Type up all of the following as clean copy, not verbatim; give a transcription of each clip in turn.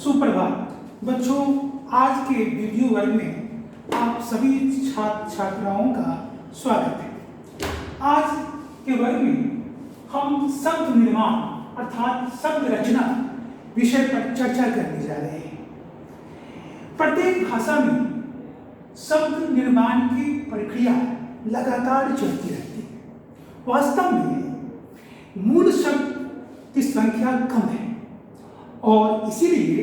सुप्रभात बच्चों, आज के वीडियो वर्ग में आप सभी छात्र छात्राओं का स्वागत है। आज के वर्ग में हम शब्द निर्माण अर्थात शब्द रचना विषय पर चर्चा करने जा रहे हैं। प्रत्येक भाषा में शब्द निर्माण की प्रक्रिया लगातार चलती रहती है। वास्तव में मूल शब्द की संख्या कम है और इसीलिए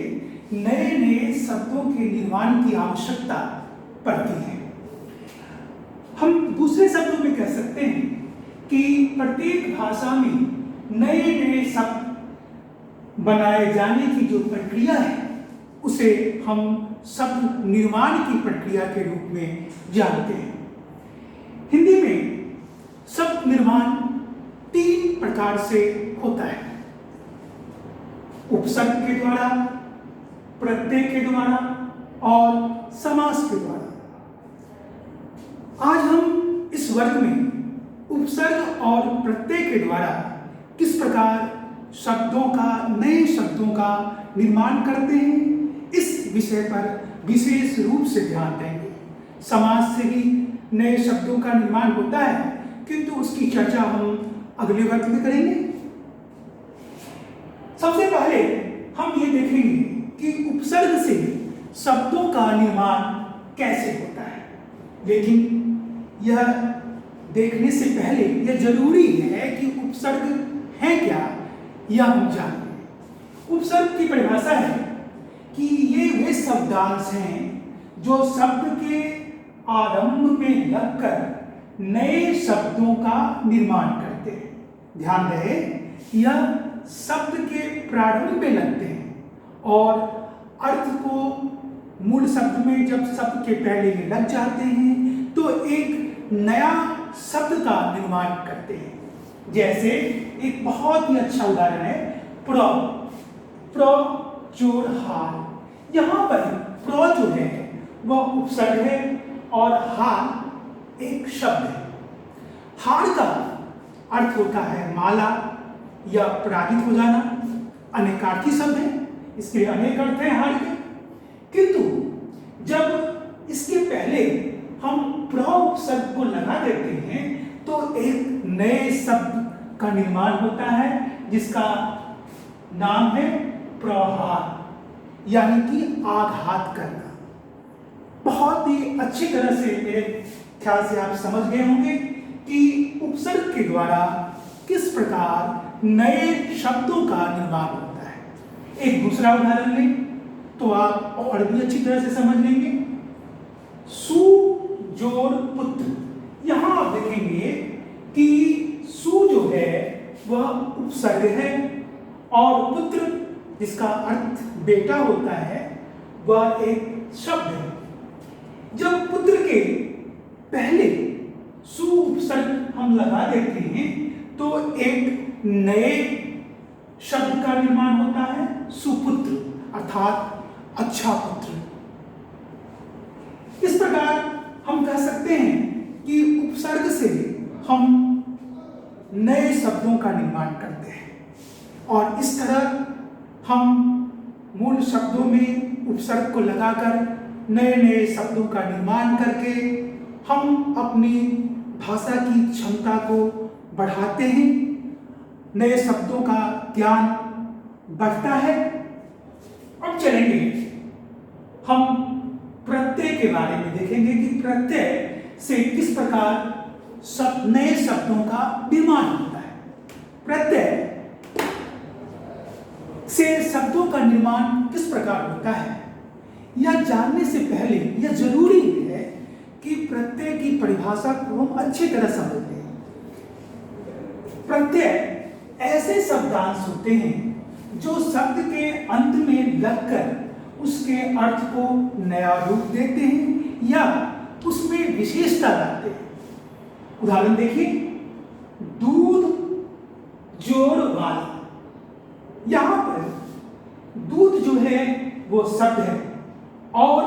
नए नए शब्दों के निर्माण की आवश्यकता पड़ती है। हम दूसरे शब्दों में कह सकते हैं कि प्रत्येक भाषा में नए नए शब्द बनाए जाने की जो प्रक्रिया है उसे हम शब्द निर्माण की प्रक्रिया के रूप में जानते हैं। हिंदी में शब्द निर्माण 3 प्रकार से होता है: उपसर्ग के द्वारा, प्रत्यय के द्वारा और समास के द्वारा। आज हम इस वर्ग में उपसर्ग और प्रत्यय के द्वारा किस प्रकार शब्दों का, नए शब्दों का निर्माण करते हैं, इस विषय पर विशेष रूप से ध्यान देंगे। समास से भी नए शब्दों का निर्माण होता है, किंतु उसकी चर्चा हम अगले वर्ग में करेंगे। सबसे पहले हम ये देखेंगे कि उपसर्ग से शब्दों का निर्माण कैसे होता है। लेकिन यह देखने से पहले यह जरूरी है कि उपसर्ग है क्या, यह हम जानें। उपसर्ग की परिभाषा है कि ये वे शब्दांश हैं जो शब्द के आरंभ में लगकर नए शब्दों का निर्माण करते हैं। ध्यान रहे, यह शब्द के प्रारंभ में लगते हैं और अर्थ को मूल शब्द में जब शब्द के पहले में लग जाते हैं तो एक नया शब्द का निर्माण करते हैं। जैसे एक बहुत ही अच्छा उदाहरण है प्र जोड़ हार। यहाँ पर प्र जो है वह उपसर्ग है और हार एक शब्द है। हार का अर्थ होता है माला या पराजित हो जाना। अनेकार्थी शब्द है, इसके अनेक अर्थ हैं हार के, किंतु जब इसके पहले हम प्र उपसर्ग को लगा देते हैं तो एक नए शब्द का निर्माण होता है जिसका नाम है प्रहार, यानी कि आघात करना। बहुत ही अच्छी तरह से मेरे ख्याल से आप समझ गए होंगे कि उपसर्ग के द्वारा किस प्रकार नए शब्दों का निर्माण होता है। एक दूसरा उदाहरण लें तो आप और भी अच्छी तरह से समझ लेंगे। सु जोड़ पुत्र। यहां आप देखेंगे कि सु जो है वह उपसर्ग है और पुत्र जिसका अर्थ बेटा होता है वह एक शब्द है। जब पुत्र के पहले सु उपसर्ग हम लगा देते हैं तो एक नए शब्द का निर्माण होता है सुपुत्र अर्थात अच्छा पुत्र। इस प्रकार हम कह सकते हैं कि उपसर्ग से हम नए शब्दों का निर्माण करते हैं और इस तरह हम मूल शब्दों में उपसर्ग को लगाकर नए नए शब्दों का निर्माण करके हम अपनी भाषा की क्षमता को बढ़ाते हैं, नए शब्दों का ज्ञान बढ़ता है। अब चलेंगे हम प्रत्यय के बारे में देखेंगे कि प्रत्यय से किस प्रकार नए शब्दों का निर्माण होता है। प्रत्यय से शब्दों का निर्माण किस प्रकार होता है, यह जानने से पहले यह जरूरी है कि प्रत्यय की परिभाषा को हम अच्छी तरह समझ लें। प्रत्यय ऐसे शब्दांश होते हैं जो शब्द के अंत में लगकर उसके अर्थ को नया रूप देते हैं या उसमें विशेषता लाते हैं। उदाहरण देखिए, दूध जोड़ वाला। यहां पर दूध जो है वो शब्द है और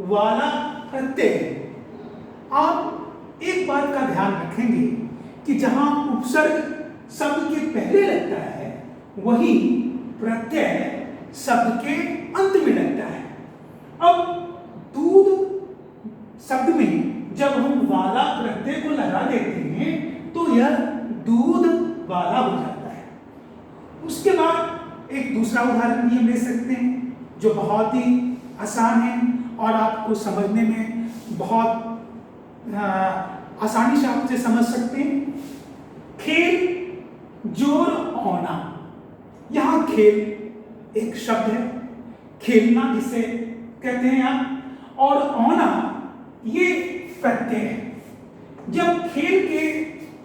वाला प्रत्यय है। आप एक बात का ध्यान रखेंगे कि जहां उपसर्ग शब्द के पहले लगता है वही प्रत्यय शब्द के अंत अब दूध शब्द में जब हम वाला प्रत्यय को लगा देते हैं तो यह दूध वाला हो जाता है। उसके बाद एक दूसरा उदाहरण भी हम ले सकते हैं जो बहुत ही आसान है और आपको समझने में बहुत आसानी से आपसे समझ सकते हैं। खेल जोर औना। यहाँ खेल एक शब्द है, खेलना जिसे कहते हैं आप, और औना ये प्रत्यय है। जब खेल के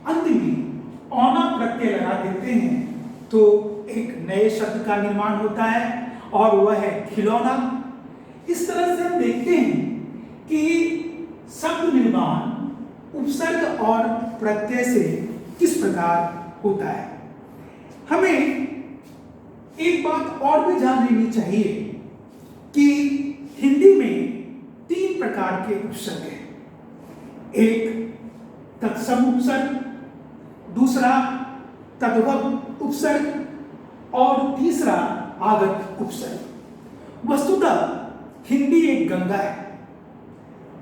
अंत में औना प्रत्यय लगा देते हैं तो एक नए शब्द का निर्माण होता है और वह है खिलौना। इस तरह से हम देखते हैं कि शब्द निर्माण उपसर्ग और प्रत्यय से किस प्रकार होता है। हमें एक बात और भी जान लेनी चाहिए कि हिंदी में 3 प्रकार के उपसर्ग हैं। एक तत्सम उपसर्ग, दूसरा तद्भव उपसर्ग और तीसरा आगत उपसर्ग। वस्तुतः हिंदी एक गंगा है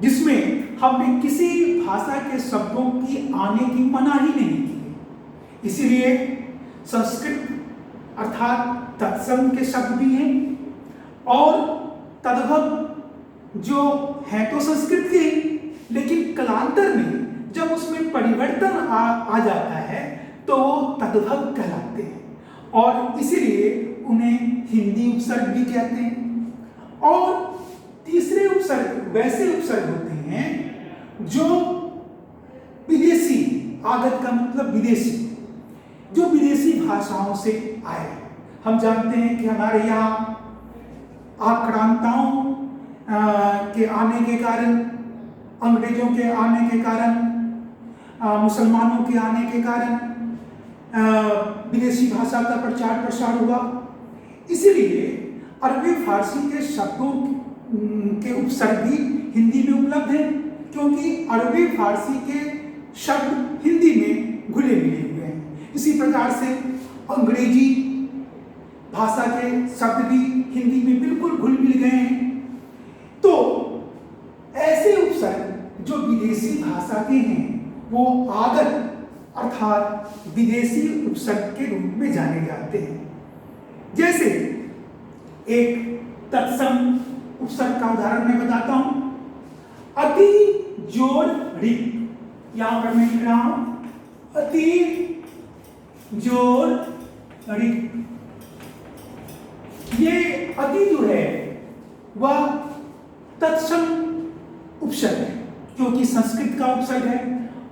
जिसमें हमने किसी भाषा के शब्दों की आने की मनाही नहीं की। इसीलिए संस्कृत अर्थात तत्सम के शब्द भी हैं और तद्भव जो है तो संस्कृत के, लेकिन कालांतर में जब उसमें परिवर्तन आ जाता है तो वो तद्भव कहलाते हैं और इसीलिए उन्हें हिंदी उपसर्ग भी कहते हैं। और तीसरे उपसर्ग वैसे उपसर्ग होते हैं जो विदेशी, आगत का मतलब विदेशी, जो विदेशी भाषाओं से आए। हम जानते हैं कि हमारे यहाँ आक्रांताओं के आने के कारण, अंग्रेजों के आने के कारण, मुसलमानों के आने के कारण विदेशी भाषा का प्रचार प्रसार हुआ। इसीलिए अरबी फारसी के शब्दों के उपसर्ग भी हिंदी में उपलब्ध हैं, क्योंकि अरबी फारसी के शब्द हिंदी में घुले मिले हुए हैं। इसी प्रकार से अंग्रेजी भाषा के शब्द भी हिंदी में बिल्कुल घुल मिल गए हैं। तो ऐसे उपसर्ग जो विदेशी भाषा के हैं वो आगत अर्थात विदेशी उपसर्ग के रूप में जाने जाते हैं। जैसे एक तत्सम उपसर्ग का उदाहरण मैं बताता हूं। अति जोर रिक्त, यहां पर मैं लिख रहा हूं अति जोर रिक्त। ये अति जो है वह तत्सम उपसर्ग है क्योंकि संस्कृत का उपसर्ग है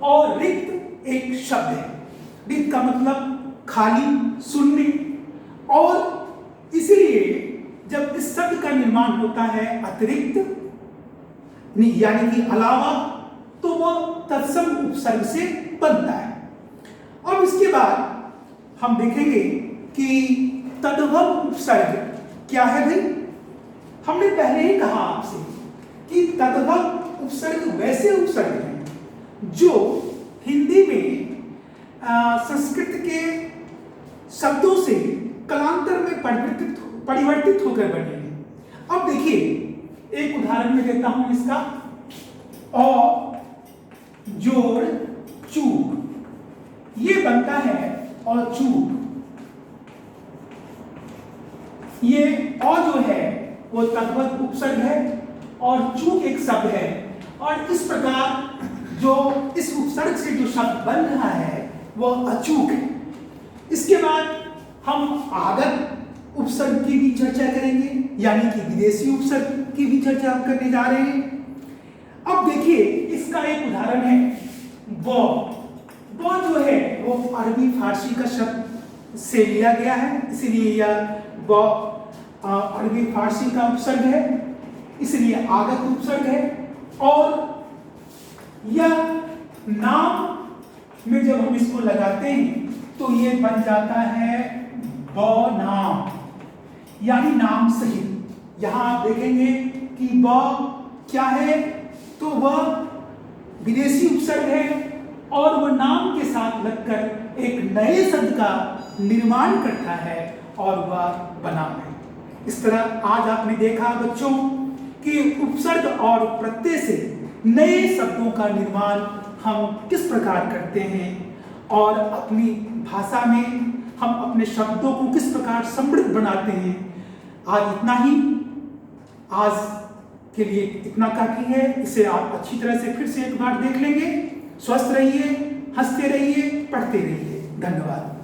और रिक्त एक शब्द है। रिक्त का मतलब खाली, शून्य, और इसलिए जब इस शब्द का निर्माण होता है अतिरिक्त यानी कि अलावा, तो वह तत्सम उपसर्ग से बनता है। अब इसके बाद हम देखेंगे कि तद्भव उपसर्ग क्या है भाई। हमने पहले ही कहा आपसे कि तद्भव उपसर्ग वैसे उपसर्ग हैं जो हिंदी में संस्कृत के शब्दों से कालांतर में परिवर्तित होकर बने हैं। अब देखिए एक उदाहरण में देता हूं इसका। अ जोड़ चूक, ये बनता है और चूक। ये अ जो है वो तद्भव उपसर्ग है और चूक एक शब्द है, और इस प्रकार जो इस उपसर्ग से जो शब्द बन रहा है वह अचूक है। इसके बाद हम आगत उपसर्ग की भी चर्चा करेंगे, यानी कि विदेशी उपसर्ग की भी चर्चा करने जा रहे हैं। अब देखिए इसका एक उदाहरण है वो जो है वो अरबी फारसी का शब्द से लिया गया है, इसलिए यह वो अरबी फारसी का उपसर्ग है, इसलिए आगत उपसर्ग है। और यह नाम में जब हम इसको लगाते हैं तो ये बन जाता है ब नाम, यानी नाम सहित। यहां आप देखेंगे कि ब क्या है, तो वह विदेशी उपसर्ग है और वह नाम के साथ लगकर एक नए शब्द का निर्माण करता है और वह बनाम है। इस तरह आज आपने देखा बच्चों कि उपसर्ग और प्रत्यय से नए शब्दों का निर्माण हम किस प्रकार करते हैं और अपनी भाषा में हम अपने शब्दों को किस प्रकार समृद्ध बनाते हैं। आज इतना ही, आज के लिए इतना काफी है। इसे आप अच्छी तरह से फिर से एक बार देख लेंगे। स्वस्थ रहिए, हंसते रहिए, पढ़ते रहिए। धन्यवाद।